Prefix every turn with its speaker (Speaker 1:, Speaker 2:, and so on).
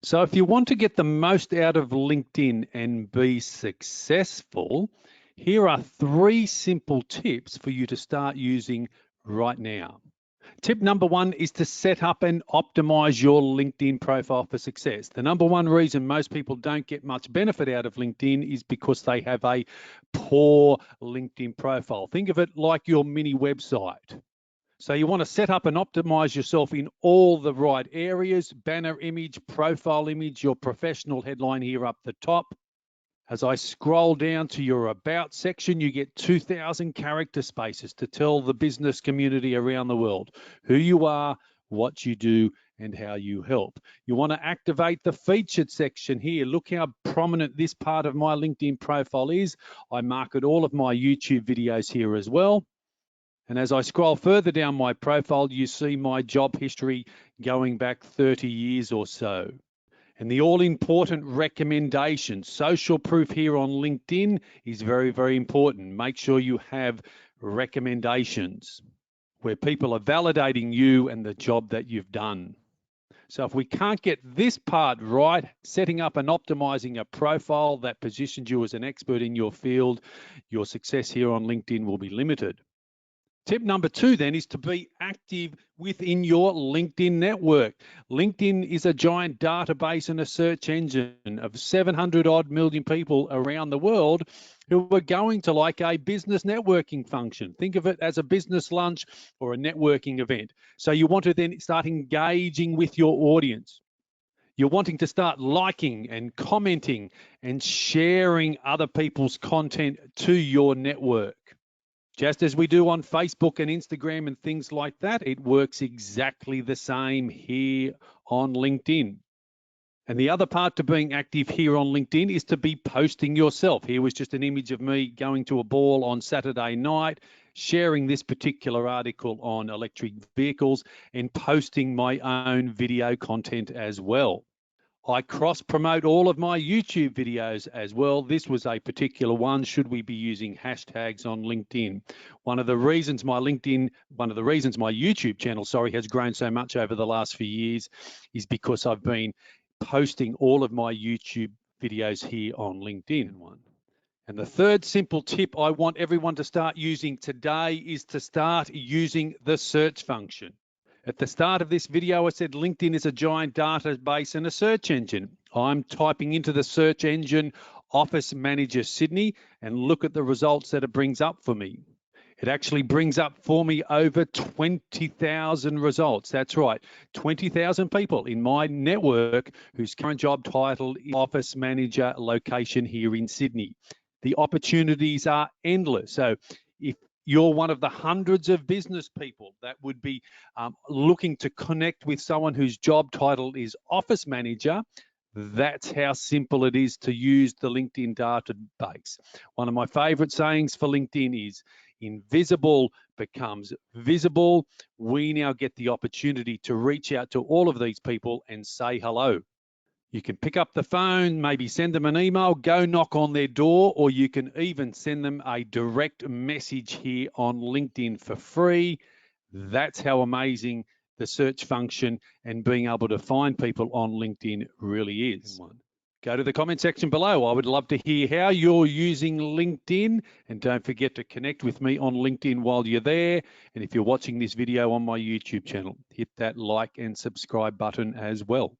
Speaker 1: So if you want to get the most out of LinkedIn and be successful, here are 3 simple tips for you to start using right now. Tip number 1 is to set up and optimize your LinkedIn profile for success. The number 1 reason most people don't get much benefit out of LinkedIn is because they have a poor LinkedIn profile. Think of it like your mini website. So you want to set up and optimize yourself in all the right areas: banner image, profile image, your professional headline here up the top. As I scroll down to your About section, you get 2,000 character spaces to tell the business community around the world who you are, what you do, and how you help. You want to activate the featured section here. Look how prominent this part of my LinkedIn profile is. I market all of my YouTube videos here as well. And as I scroll further down my profile, you see my job history going back 30 years or so. And the all-important recommendation, social proof here on LinkedIn is very, very important. Make sure you have recommendations where people are validating you and the job that you've done. So if we can't get this part right, setting up and optimizing a profile that positions you as an expert in your field, your success here on LinkedIn will be limited. Tip number 2 then is to be active within your LinkedIn network. LinkedIn is a giant database and a search engine of 700 odd million people around the world who are going to like a business networking function. Think of it as a business lunch or a networking event. So you want to then start engaging with your audience. You're wanting to start liking and commenting and sharing other people's content to your network. Just as we do on Facebook and Instagram and things like that, it works exactly the same here on LinkedIn. And the other part to being active here on LinkedIn is to be posting yourself. Here was just an image of me going to a ball on Saturday night, sharing this particular article on electric vehicles and posting my own video content as well. I cross-promote all of my YouTube videos as well. This was a particular one. Should we be using hashtags on LinkedIn? One of the reasons my YouTube channel, has grown so much over the last few years is because I've been posting all of my YouTube videos here on LinkedIn. And the third simple tip I want everyone to start using today is to start using the search function. At the start of this video, I said LinkedIn is a giant database and a search engine. I'm typing into the search engine Office Manager Sydney and look at the results that it brings up for me. It actually brings up for me over 20,000 results. That's right, 20,000 people in my network whose current job title is Office Manager, location here in Sydney. The opportunities are endless. So if you're one of the hundreds of business people that would be looking to connect with someone whose job title is Office Manager, that's how simple it is to use the LinkedIn database. One of my favorite sayings for LinkedIn is, invisible becomes visible. We now get the opportunity to reach out to all of these people and say hello. You can pick up the phone, maybe send them an email, go knock on their door, or you can even send them a direct message here on LinkedIn for free. That's how amazing the search function and being able to find people on LinkedIn really is. Go to the comment section below. I would love to hear how you're using LinkedIn, and don't forget to connect with me on LinkedIn while you're there. And if you're watching this video on my YouTube channel, hit that like and subscribe button as well.